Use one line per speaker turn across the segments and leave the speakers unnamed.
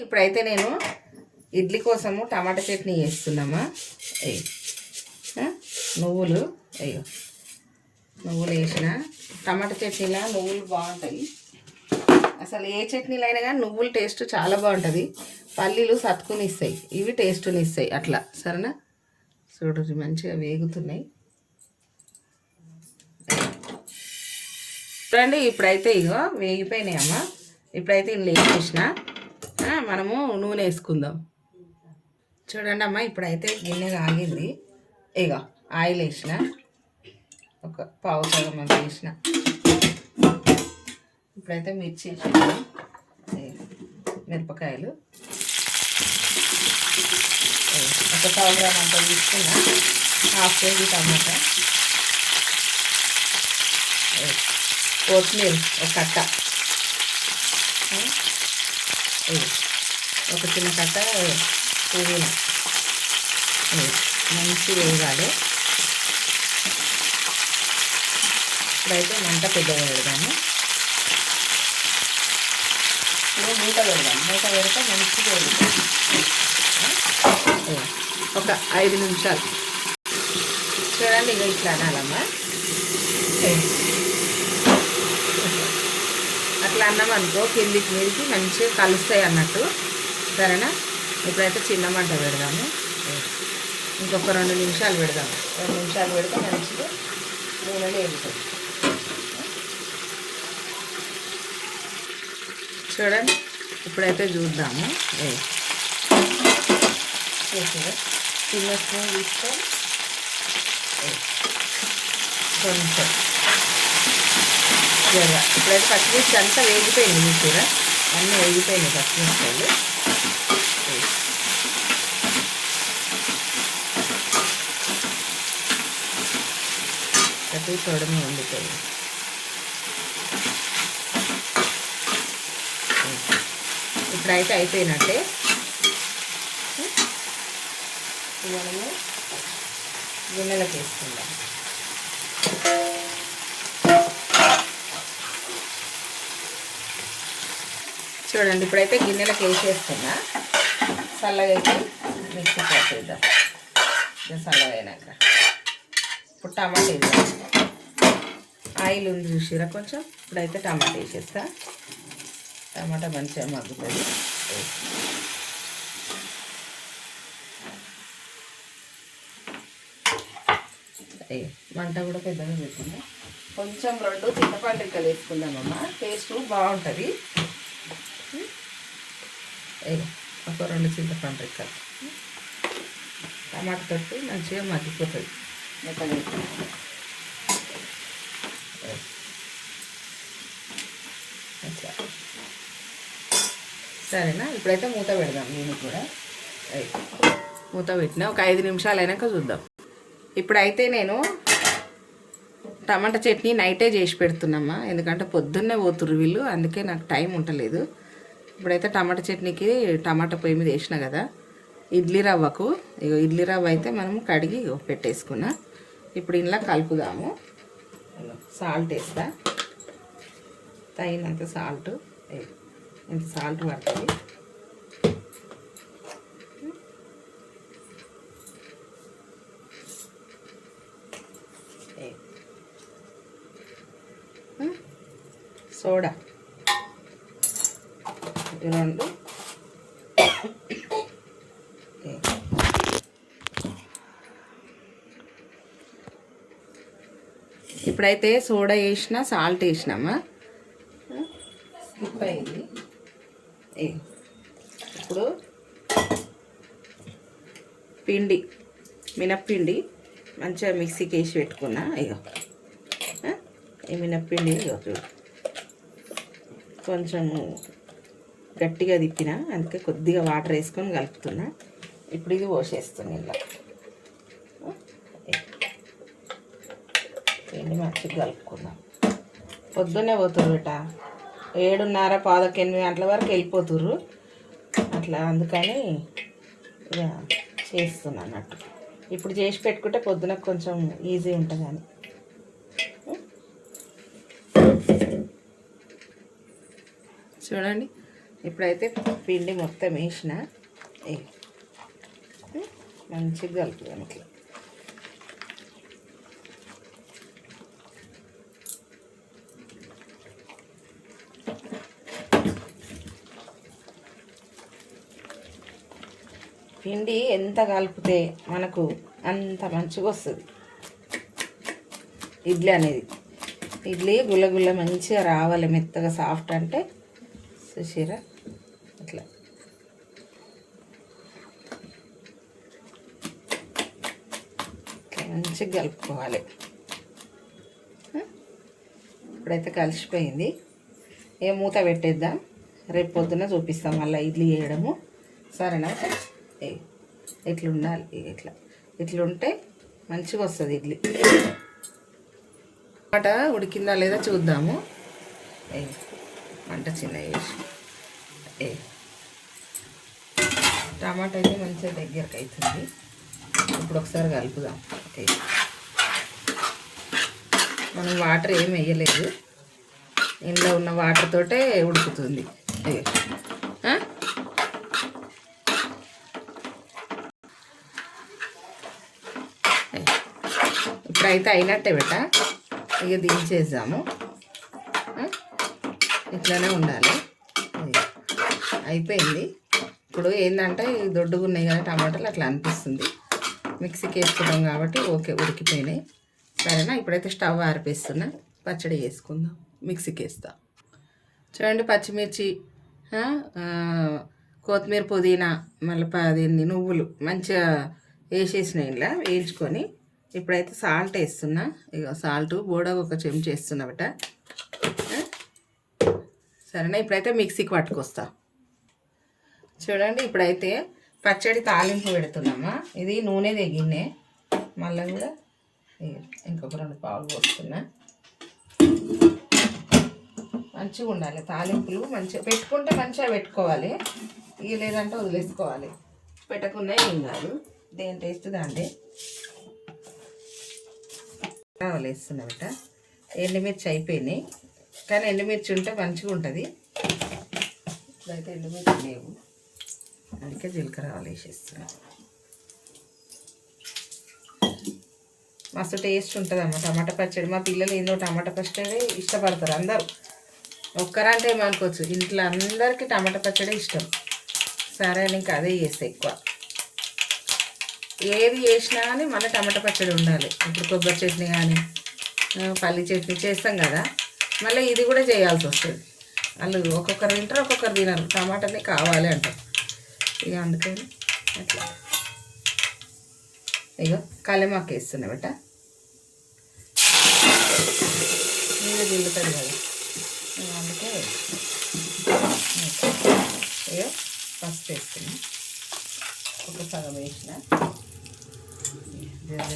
ఇప్పుడైతే నేను ఇడ్లీ కోసము టమాటా చట్నీ చేస్తున్నామా. నువ్వులు అయ్యో నువ్వులు వేసిన టమాటా చట్నీలా నువ్వులు బాగుంటాయి. అసలు ఏ చట్నీలు అయినా కానీ నువ్వుల టేస్ట్ చాలా బాగుంటుంది. పల్లీలు సత్తుకుని ఇస్తాయి, ఇవి టేస్ట్ని ఇస్తాయి అట్లా. సరేనా, చూడు మంచిగా వేగుతున్నాయి చూడండి. ఇప్పుడైతే ఇగో వేగిపోయినాయి అమ్మ. ఇప్పుడైతే ఇందులో వేసేసిన మనము నూనె వేసుకుందాం. చూడండి అమ్మ, ఇప్పుడైతే గిన్నె ఆగింది. ఇక ఆయిల్ వేసిన, ఒక పావు సగం అంత వేసిన. ఇప్పుడైతే మిర్చి వేసిన, మిరపకాయలు ఒక 100 గ్రాములు అంత తీసుకున్నా, 1/2 కేజీ టమాటా, కొత్తిమీర ఒక కట్ట, ఒక చిన్న కట్ట పుదీనా. మంచి వేగాలి. ఇప్పుడైతే మంట పెద్దగా పెడదాము. ఇప్పుడు మూత పెడదాం. మూత పెడితే మంచిగా వేగుతుంది. ఒక 5 నిమిషాలు చూడండి. ఇక ఇట్లా అనాలమ్మా. అట్లా అన్నామనుకో కిందికి మీదికి మంచిగా కలుస్తాయి అన్నట్టు. సరేనా, ఇప్పుడైతే చిన్న మంట పెడదాము. ఇంకొక 2 నిమిషాలు పెడదాము. 2 నిమిషాలు పెడితే మంచిగా నూనెలో వేగుతుంది. చూడండి, ఇప్పుడైతే చూద్దాము. చిన్న స్పూన్ తీసుకొని కొంచెం ఇప్పుడైతే పచ్చిమిర్చి అంతా వేగిపోయింది. మీ కూర అన్నీ వేగిపోయినాయి పచ్చిమిరపకాయలు. ప్రతి చూడమే వండిపోయింది. ఇప్పుడైతే అయిపోయినట్టే. మనము గిన్నెలకు వేసుకుందాం. చూడండి, ఇప్పుడైతే గిన్నెలకు వేసేస్తున్నా. చల్లగా అయితే మిక్సీ వేసేద్దాం. చల్లగా అయినాక ఇప్పుడు టమాటా వేద్దాం. ఆయిల్ ఉంది చూసిరా కొంచెం. ఇప్పుడైతే టమాటా వేసేస్తా. టమాటా మంచిగా మగ్గుతుంది. మంట కూడా పెద్దగా పెట్టుకుందాం. కొంచెం 2 చింతపండు రెక్కలు వేసుకుందామమ్మా, టేస్ట్ బాగుంటుంది. ఒక 2 చింతపండు రెక్కలు. టమాటా తోటి మంచిగా మగ్గిపోతుంది. మెత్తగా సరేనా, ఇప్పుడైతే మూత పెడదాం. నేను కూడా మూత పెట్టినా ఒక 5 నిమిషాలు అయినాక చూద్దాం. ఇప్పుడైతే నేను టమాటా చట్నీ నైటే చేసి పెడుతున్నామ్మా, ఎందుకంటే పొద్దున్నే పోతుర్రు వీళ్ళు, అందుకే నాకు టైం ఉండలేదు. ఇప్పుడైతే టమాటా చట్నీకి టమాటా పొయ్యి మీద వేసిన కదా. ఇడ్లీ రవ్వకు ఇడ్లీ రవ్వ అయితే మనం కడిగి పెట్టేసుకున్నా. ఇప్పుడు ఇంట్లో కలుపుదాము. సాల్ట్ వేస్తా, తగినంత సాల్ట్. ఇంత సాల్ట్ పడుతుంది. సోడా 2. ఇప్పుడైతే సోడా వేసిన, సాల్ట్ వేసినామా. స్కిప్ అయింది. ఇప్పుడు పిండి, మినప్పిండి మంచిగా మిక్సీకి వేసి పెట్టుకున్నా. ఇగో ఈ మినప్పిండి ఇగో చూడు, కొంచెం గట్టిగా తిప్పిన, అందుకే కొద్దిగా వాటర్ వేసుకొని కలుపుతున్నా. ఇప్పుడు ఇది పోసేస్తున్నా. ఇలా పిండి మంచిగా కలుపుకుందాం. పొద్దున్నే పోతుర్రు బేట, 7:30 8 గంటల వరకు వెళ్ళిపోతుర్రు. అట్లా అందుకని ఇక చేస్తున్నా అన్నట్టు. ఇప్పుడు చేసి పెట్టుకుంటే పొద్దున కొంచెం ఈజీ ఉంటుంది అని. చూడండి ఇప్పుడైతే పిండి మొత్తం వేసిన మంచిగా కలుపుదాం ఇట్లా. పిండి ఎంత కలిపితే మనకు అంత మంచిగా వస్తుంది ఇడ్లీ అనేది. ఇడ్లీ గుల్లగుల్ల మంచిగా రావాలి, మెత్తగా సాఫ్ట్ అంటే చూసిరా అట్లా. మంచిగా కలుపుకోవాలి. ఇప్పుడైతే కలిసిపోయింది. మూత పెట్టేద్దాం, రేపు పొద్దున చూపిస్తాం మళ్ళీ ఇడ్లీ వేయడము. సరేనా? ఇట్లా ఉండాలి, ఇట్లుంటే మంచిగా వస్తుంది ఇడ్లీ. టమాటా ఉడికిందా లేదా చూద్దాము. మంట చిన్న వేసి టమాటా అయితే మంచిగా దగ్గరకు అవుతుంది. ఇప్పుడు ఒకసారి కలుపుదాం. మనం వాటర్ ఏం వేయలేదు, ఇంట్లో ఉన్న వాటర్ తోటే ఉడుకుతుంది. ఇప్పుడైతే అయినట్టే బెట, ఇక దించేద్దాము. ఇట్లానే ఉండాలి. అయిపోయింది. ఇప్పుడు ఏంటంటే దొడ్డుగా ఉన్నాయి కదా టమాటాలు, అట్లా అనిపిస్తుంది. మిక్సీకి వేసుకుంటాం కాబట్టి ఓకే, ఉడికిపోయినాయి. సరేనా? ఇప్పుడైతే స్టవ్ ఆరిపేస్తున్నా, పచ్చడి వేసుకుందాం. మిక్సీకి వేస్తా. చూడండి, పచ్చిమిర్చి, కొత్తిమీర, పుదీనా, మళ్ళీ దీన్ని నువ్వులు మంచిగా వేసేసినాయి. ఇలా వేయించుకొని ఇప్పుడైతే సాల్ట్ వేస్తున్నా. ఇక సాల్ట్ బోడగా ఒక చెంచా వేస్తున్నా బట. సరేనా? ఇప్పుడైతే మిక్సీకి పట్టుకొస్తా. చూడండి, ఇప్పుడైతే పచ్చడి తాలింపు పెడుతున్నామా. ఇది నూనె దిగిన్నే, మళ్ళీ కూడా ఇంకొక 2 పావులు పోస్తున్నా. మంచిగా ఉండాలి తాలింపులు, మంచిగా పెట్టుకుంటే మంచిగా పెట్టుకోవాలి. ఇక లేదంటే వదిలేసుకోవాలి. పెట్టకుండా ఏం కాదు, దేని టేస్ట్ దాంటే. వేస్తున్నా బట. ఎండుమిర్చి అయిపోయినాయి, కానీ ఎండుమిర్చి ఉంటే మంచిగా ఉంటుంది. ఇప్పుడైతే ఎండుమిర్చి లేవు, అందుకే జీలకర్ర వేసేస్తున్నా. మస్తు టేస్ట్ ఉంటుందమ్మా టమాటా పచ్చడి. మా పిల్లలు ఏందో టమాటా పచ్చడి ఇష్టపడతారు అందరూ. ఒక్కరంటే ఏమనుకోవచ్చు, ఇంట్లో అందరికీ టమాటా పచ్చడి ఇష్టం. సరే, ఇంకా అదే చేస్తే ఎక్కువ. ఏది చేసినా కానీ మళ్ళీ టమాటా పచ్చడి ఉండాలి. ఇప్పుడు కొబ్బరి చట్నీ కానీ పల్లి చట్నీ చేస్తాం కదా, మళ్ళీ ఇది కూడా చేయాల్సి వస్తుంది. వాళ్ళు ఒక్కొక్కరు తింటారు, ఒక్కొక్కరు తినరు. టమాటానే కావాలి అంటారు. ఇక అందుకని అట్లా. ఇక కలెమాకు వేస్తున్నా బట, మీద దిల్లుతుంది కదా, అందుకే. ఇక పసుపు వేస్తున్నా, ఒక సగం వేసిన.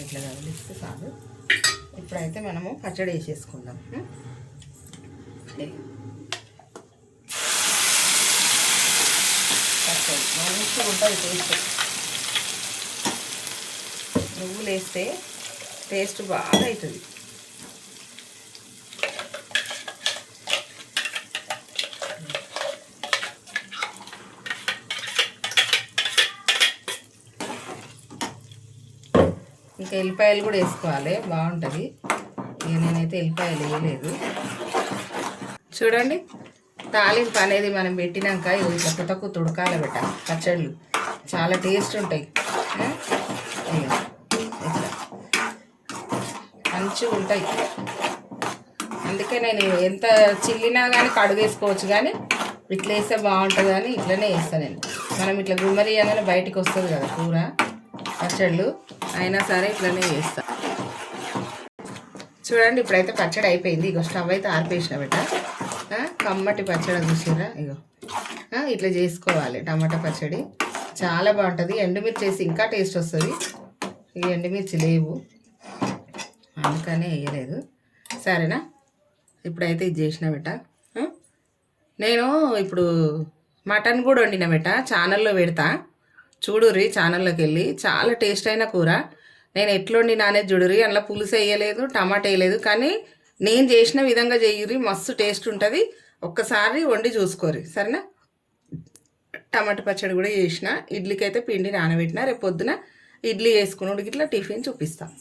ఇట్లా కదిలిస్తే కాదు. ఇప్పుడైతే మనము పచ్చడి వేసేసుకుందాం. పచ్చడి మంచిగా ఉంటుంది టేస్ట్. నువ్వులు వేస్తే టేస్ట్ బాగా అవుతుంది. ఇంకా ఎల్లిపాయలు కూడా వేసుకోవాలి, బాగుంటుంది. ఇక నేనైతే ఎల్లిపాయలు వేయలేదు. చూడండి, తాలింపు అనేది మనం పెట్టినాక ఇట్లా పుటకు తుడకాలి బెట. పచ్చళ్ళు చాలా టేస్ట్ ఉంటాయి. ఇట్లా మంచిగా ఉంటాయి. అందుకే నేను ఎంత చిల్లినా కానీ కడుగు వేసుకోవచ్చు, కానీ ఇట్లా వేస్తే బాగుంటుంది అని ఇట్లనే వేస్తాను నేను. మనం ఇట్లా గుమ్మరి అనగానే బయటికి వస్తుంది కదా కూర పచ్చళ్ళు, అయినా సరే ఇట్లనే చేస్తా. చూడండి, ఇప్పుడైతే పచ్చడి అయిపోయింది. ఇగో స్టవ్ అయితే ఆర్పేసిన బెట. కమ్మటి పచ్చడి చూసారా? ఇగో ఇట్లా చేసుకోవాలి టమాటా పచ్చడి, చాలా బాగుంటుంది. ఎండుమిర్చి వేసి ఇంకా టేస్ట్ వస్తుంది. ఈ ఎండుమిర్చి లేవు, అందుకనే వేయలేదు. సరేనా? ఇప్పుడైతే ఇది చేసిన బెట. నేను ఇప్పుడు మటన్ కూడా వండిన బెట, ఛానల్లో పెడతా చూడుర్రి. ఛానల్లోకి వెళ్ళి చాలా టేస్ట్ అయిన కూర నేను ఎట్లా వండినా అనేది చూడుర్రి. అందులో పులుసు వేయలేదు, టమాటా వేయలేదు, కానీ నేను చేసిన విధంగా చేయుర్రి, మస్తు టేస్ట్ ఉంటుంది. ఒక్కసారి వండి చూసుకోరి. సరేనా? టమాటా పచ్చడి కూడా చేసిన. ఇడ్లీకి అయితే పిండి నానబెట్టిన. రేపు పొద్దున ఇడ్లీ వేసుకున్నాడు ఇట్లా టిఫిన్ చూపిస్తాను.